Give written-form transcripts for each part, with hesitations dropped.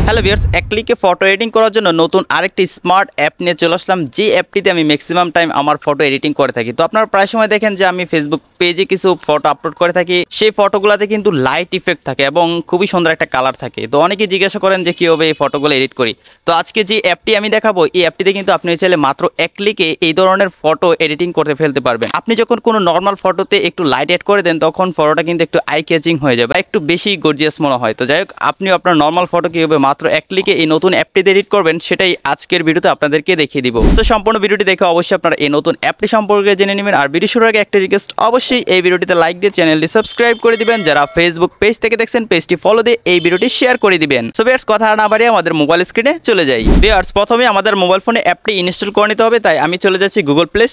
Hello viewers, এক ক্লিকে photo editing করার জন্য নতুন আরেকটি স্মার্ট অ্যাপ নিয়ে চলে আসলাম, যে অ্যাপটিতে আমি ম্যাক্সিমাম টাইম আমার ফটো এডিটিং করে থাকি। তো আপনারা প্রায় সময় দেখেন যে আমি ফেসবুক পেজে কিছু ফটো আপলোড করে থাকি, সেই ফটোগুলোতে কিন্তু লাইট ইফেক্ট থাকে এবং খুবই সুন্দর একটা কালার থাকে। তো অনেকে জিজ্ঞাসা করেন যে কীভাবে এই ফটোগুলো এডিট করি। তো আজকে যে অ্যাপটি আমি দেখাবো, এই অ্যাপটিতে কিন্তু আপনি চাইলে মাত্র এক ক্লিকে এই ধরনের ফটো এডিটিং করতে ফেলতে পারবেন। আপনি যখন কোনো নর্মাল ফটোতে একটু লাইট অ্যাড করে দেন, তখন ফটোটা কিন্তু একটু আই ক্যাচিং হয়ে যাবে, একটু বেশি গর্জিয়াস মনে হয়। তো যাই হোক, আপনিও আপনার নর্মাল ফটো কীভাবে মাত্র এক ক্লিকে এই নতুন অ্যাপটিতে এডিট করবেন, সেটাই আজকের ভিডিওতে আপনাদেরকে দেখিয়ে দিব। তো সম্পূর্ণ ভিডিওটি দেখে অবশ্যই আপনারা এই নতুন অ্যাপটি সম্পর্কে জেনে নেবেন। আর ভিডিও শুরুর আগে একটা রিকোয়েস্ট, অবশ্যই এই ভিডিওটিতে লাইক দিয়ে চ্যানেলটি সাবস্ক্রাইব করে দিবেন। যারা ফেসবুক পেজ থেকে দেখছেন, পেজটি ফলো দিয়ে এই ভিডিওটি শেয়ার করে দিবেন। সো ভিউয়ার্স, কথা না বাড়িয়ে আমাদের মোবাইল স্ক্রিনে চলে যাই। ভিউয়ার্স, প্রথমে আমাদের মোবাইল ফোনে অ্যাপটি ইনস্টল করে নিতে হবে। তাই আমি চলে যাচ্ছি গুগল প্লে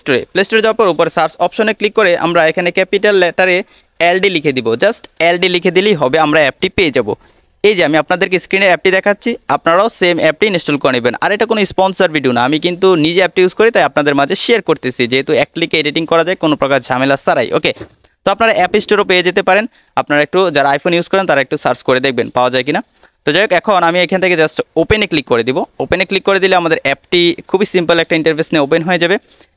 স্টোরে যাওয়ার পর উপরে সার্চ অপশনে ক্লিক করে আমরা এখানে ক্যাপিটাল লেটারে এলডি লিখে দিব। জাস্ট এলডি লিখে দিলেই হবে, আমরা অ্যাপটি পেয়ে যাব। এই যে আমি আপনাদেরকে স্ক্রিনে অ্যাপটি দেখাচ্ছি, আপনারাও সেম অ্যাপটি ইনস্টল করে নেবেন। আর এটা কোনো স্পন্সর ভিডিও না, আমি কিন্তু নিজে অ্যাপটি ইউজ করি, তাই আপনাদের মাঝে শেয়ার করতেছি, যেহেতু এক ক্লিকে এডিটিং করা যায় কোনো প্রকার ঝামেলা ছাড়াই। ওকে, তো আপনারা অ্যাপ স্টোরও পেয়ে যেতে পারেন। আপনারা একটু যারা আইফোন ইউজ করেন তারা একটু সার্চ করে দেখবেন পাওয়া যায় কিনা। তো যাই হোক, এখন আমি এখান থেকে জাস্ট ওপেনে ক্লিক করে দিব। ওপেনে ক্লিক করে দিলে আমাদের অ্যাপটি খুবই সিম্পল একটা ইন্টারফেস নিয়ে ওপেন হয়ে যাবে।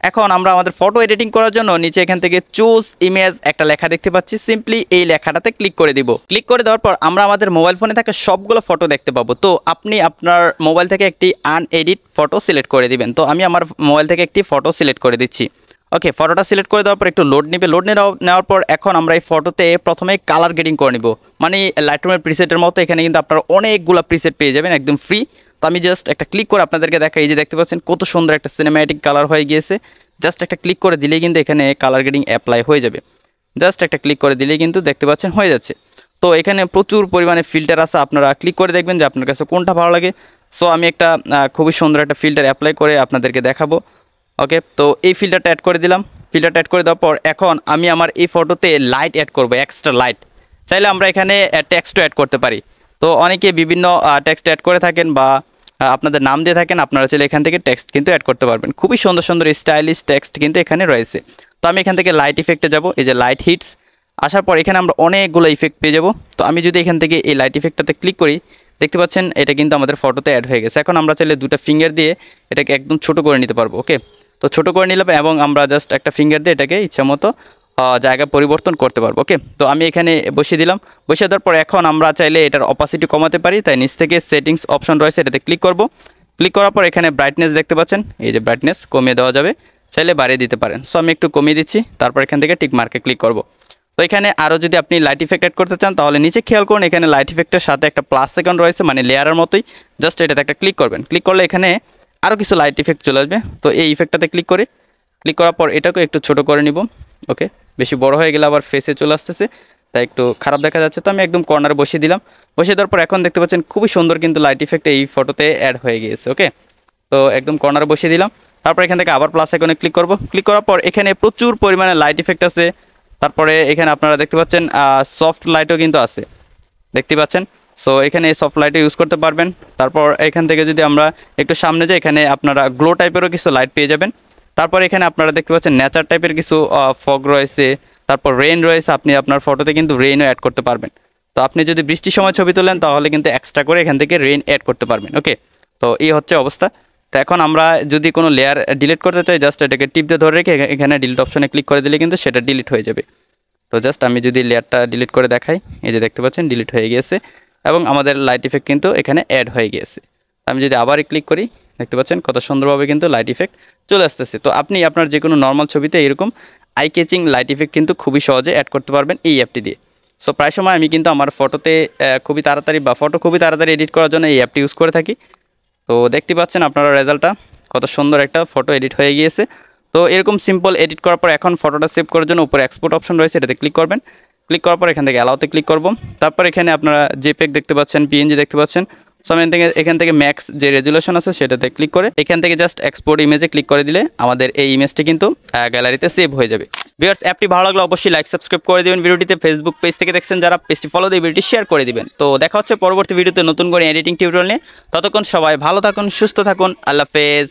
এখন আমরা আমাদের ফটো এডিটিং করার জন্য নিচে এখান থেকে চুজ ইমেজ একটা লেখা দেখতে পাচ্ছি, সিম্পলি এই লেখাটাতে ক্লিক করে দিব। ক্লিক করে দেওয়ার পর আমরা আমাদের মোবাইল ফোনে থাকা সবগুলো ফটো দেখতে পাবো। তো আপনি আপনার মোবাইল থেকে একটি আনএডিট ফটো সিলেক্ট করে দিবেন। তো আমি আমার মোবাইল থেকে একটি ফটো সিলেক্ট করে দিচ্ছি। ওকে, ফটোটা সিলেক্ট করে দেওয়ার পর একটু লোড নেবে। লোড নেওয়ার পর এখন আমরা এই ফটোতে প্রথমে কালার গ্রেডিং করে নিব, মানে লাইটরুমের প্রিসেটের মতো। এখানে কিন্তু আপনারা অনেকগুলো প্রিসেট পেয়ে যাবেন একদম ফ্রি। তো আমি জাস্ট একটা ক্লিক করে আপনাদেরকে দেখাই, এই যে দেখতে পাচ্ছেন কত সুন্দর একটা সিনেম্যাটিক কালার হয়ে গিয়েছে। জাস্ট একটা ক্লিক করে দিলেই কিন্তু এখানে কালার গ্রেডিং অ্যাপ্লাই হয়ে যাবে। জাস্ট একটা ক্লিক করে দিলেই কিন্তু দেখতে পাচ্ছেন হয়ে যাচ্ছে। তো এখানে প্রচুর পরিমাণে ফিল্টার আছে, আপনারা ক্লিক করে দেখবেন যে আপনার কাছে কোনটা ভালো লাগে। সো আমি একটা খুবই সুন্দর একটা ফিল্টার অ্যাপ্লাই করে আপনাদেরকে দেখাবো। ওকে, তো এই ফিল্টারটা অ্যাড করে দিলাম। ফিল্টারটা অ্যাড করে দেওয়ার পর এখন আমি আমার এই ফটোতে লাইট অ্যাড করব, এক্সট্রা লাইট। চাইলে আমরা এখানে টেক্সটও অ্যাড করতে পারি। তো অনেকে বিভিন্ন টেক্সট অ্যাড করে থাকেন বা আপনাদের নাম দিয়ে থাকেন, আপনারা চাইলে এখান থেকে টেক্সট কিন্তু অ্যাড করতে পারবেন। খুবই সুন্দর সুন্দর স্টাইলিশ টেক্সট কিন্তু এখানে রয়েছে। তো আমি এখান থেকে লাইট ইফেক্টে যাব, এই যে লাইট হিটস। আসার পর এখানে আমরা অনেকগুলো ইফেক্ট পেয়ে যাব। তো আমি যদি এখান থেকে এই লাইট ইফেক্টটাতে ক্লিক করি, দেখতে পাচ্ছেন এটা কিন্তু আমাদের ফটোতে অ্যাড হয়ে গেছে। এখন আমরা চাইলে দুটো ফিঙ্গার দিয়ে এটাকে একদম ছোট করে নিতে পারবো। ওকে, তো ছোটো করে নিলাম এবং আমরা জাস্ট একটা ফিঙ্গার দিয়ে এটাকে ইচ্ছা মতো জায়গা পরিবর্তন করতে পারবো। ওকে, তো আমি এখানে বসিয়ে দিলাম। বসিয়ে দেওয়ার পর এখন আমরা চাইলে এটার অপাসিটি কমাতে পারি, তাই নিচ থেকে সেটিংস অপশন রয়েছে, এটাতে ক্লিক করব। ক্লিক করার পর এখানে ব্রাইটনেস দেখতে পাচ্ছেন, এই যে ব্রাইটনেস কমিয়ে দেওয়া যাবে, চাইলে বাড়িয়ে দিতে পারেন। সো আমি একটু কমিয়ে দিচ্ছি, তারপর এখান থেকে টিক মার্কে ক্লিক করব। তো এখানে আরও যদি আপনি লাইট ইফেক্ট অ্যাড করতে চান, তাহলে নিচে খেয়াল করুন এখানে লাইট ইফেক্টের সাথে একটা প্লাস আইকন রয়েছে, মানে লেয়ারের মতোই। জাস্ট এটাতে একটা ক্লিক করবেন। ক্লিক করলে এখানে আরও কিছু লাইট ইফেক্ট চলে আসবে। তো এই ইফেক্টটাতে ক্লিক করার পর এটাকে একটু ছোট করে নিব। ওকে, বেশি বড় হয়ে গেলে আবার ফেসে চলে আসতেছে, তাই একটু খারাপ দেখা যাচ্ছে। তো আমি একদম কর্নারে বসিয়ে দিলাম। বসিয়ে দেওয়ার পর এখন দেখতে পাচ্ছেন খুবই সুন্দর কিন্তু লাইট ইফেক্ট এই ফটোতে অ্যাড হয়ে গিয়েছে। ওকে, তো একদম কর্নারে বসিয়ে দিলাম। তারপর এখান থেকে আবার প্লাস আইকনে ক্লিক করব। ক্লিক করার পর এখানে প্রচুর পরিমাণে লাইট ইফেক্ট আছে। তারপরে এখানে আপনারা দেখতে পাচ্ছেন সফট লাইটও কিন্তু আছে, দেখতে পাচ্ছেন। সো এখানে সফট লাইটও ইউজ করতে পারবেন। তারপর এখান থেকে যদি আমরা একটু সামনে যাই, এখানে আপনারা গ্লো টাইপেরও কিছু লাইট পেয়ে যাবেন। তারপর এখানে আপনারা দেখতে পাচ্ছেন নেচার টাইপের কিছু ফগ রয়েছে, তারপর রেইন রয়েছে। আপনি আপনার ফটোতে কিন্তু রেইনও অ্যাড করতে পারবেন। তো আপনি যদি বৃষ্টির সময় ছবি তোলেন, তাহলে কিন্তু এক্সট্রা করে এখান থেকে রেইন অ্যাড করতে পারবেন। ওকে, তো এই হচ্ছে অবস্থা। তো এখন আমরা যদি কোনো লেয়ার ডিলিট করতে চাই, জাস্ট এটাকে টিপ দিয়ে ধরে রেখে এখানে ডিলিট অপশনে ক্লিক করে দিলে কিন্তু সেটা ডিলিট হয়ে যাবে। তো জাস্ট আমি যদি লেয়ারটা ডিলিট করে দেখাই, এই যে দেখতে পাচ্ছেন ডিলিট হয়ে গিয়েছে এবং আমাদের লাইট ইফেক্ট কিন্তু এখানে অ্যাড হয়ে গিয়েছে। আমি যদি আবার ক্লিক করি, দেখতে পাচ্ছেন কত সুন্দরভাবে কিন্তু লাইট ইফেক্ট চলে আসতেছে। তো আপনি আপনার যে কোনো নর্মাল ছবিতে এরকম আই ক্যাচিং লাইট ইফেক্ট কিন্তু খুবই সহজে অ্যাড করতে পারবেন এই অ্যাপটি দিয়ে। সো প্রায় সময় আমি কিন্তু আমার ফটোতে খুবই তাড়াতাড়ি এডিট করার জন্য এই অ্যাপটি ইউজ করে থাকি। তো দেখতে পাচ্ছেন আপনারা রেজাল্টটা, কত সুন্দর একটা ফটো এডিট হয়ে গিয়েছে। তো এরকম সিম্পল এডিট করার পর এখন ফটোটা সেভ করার জন্য উপরে এক্সপোর্ট অপশন রয়েছে, এটাতে ক্লিক করবেন। ক্লিক করার পর এখান থেকে অ্যালাউতে ক্লিক করব। তারপর এখানে আপনারা জেপিইজি দেখতে পাচ্ছেন, পিএনজি দেখতে পাচ্ছেন। সো আমি এখান থেকে ম্যাক্স যে রেজুলেশন আছে সেটাতে ক্লিক করে এখান থেকে জাস্ট এক্সপোর্ট ইমেজে ক্লিক করে দিলে আমাদের এই ইমেজটি কিন্তু গ্যালারিতে সেভ হয়ে যাবে। ভিউয়ার্স, অ্যাপটি ভালো লাগলে অবশ্যই লাইক সাবস্ক্রাইব করে দিবেন ভিডিওটিতে। ফেসবুক পেজ থেকে দেখছেন যারা, পেজটি ফলো দিয়ে ভিডিওটি শেয়ার করে দিবেন। তো দেখা হচ্ছে পরবর্তী ভিডিওতে নতুন করে এডিটিং টিউটোরিয়াল নিয়ে। ততক্ষণ সবাই ভালো থাকুন, সুস্থ থাকুন, আল্লাহ হাফেজ।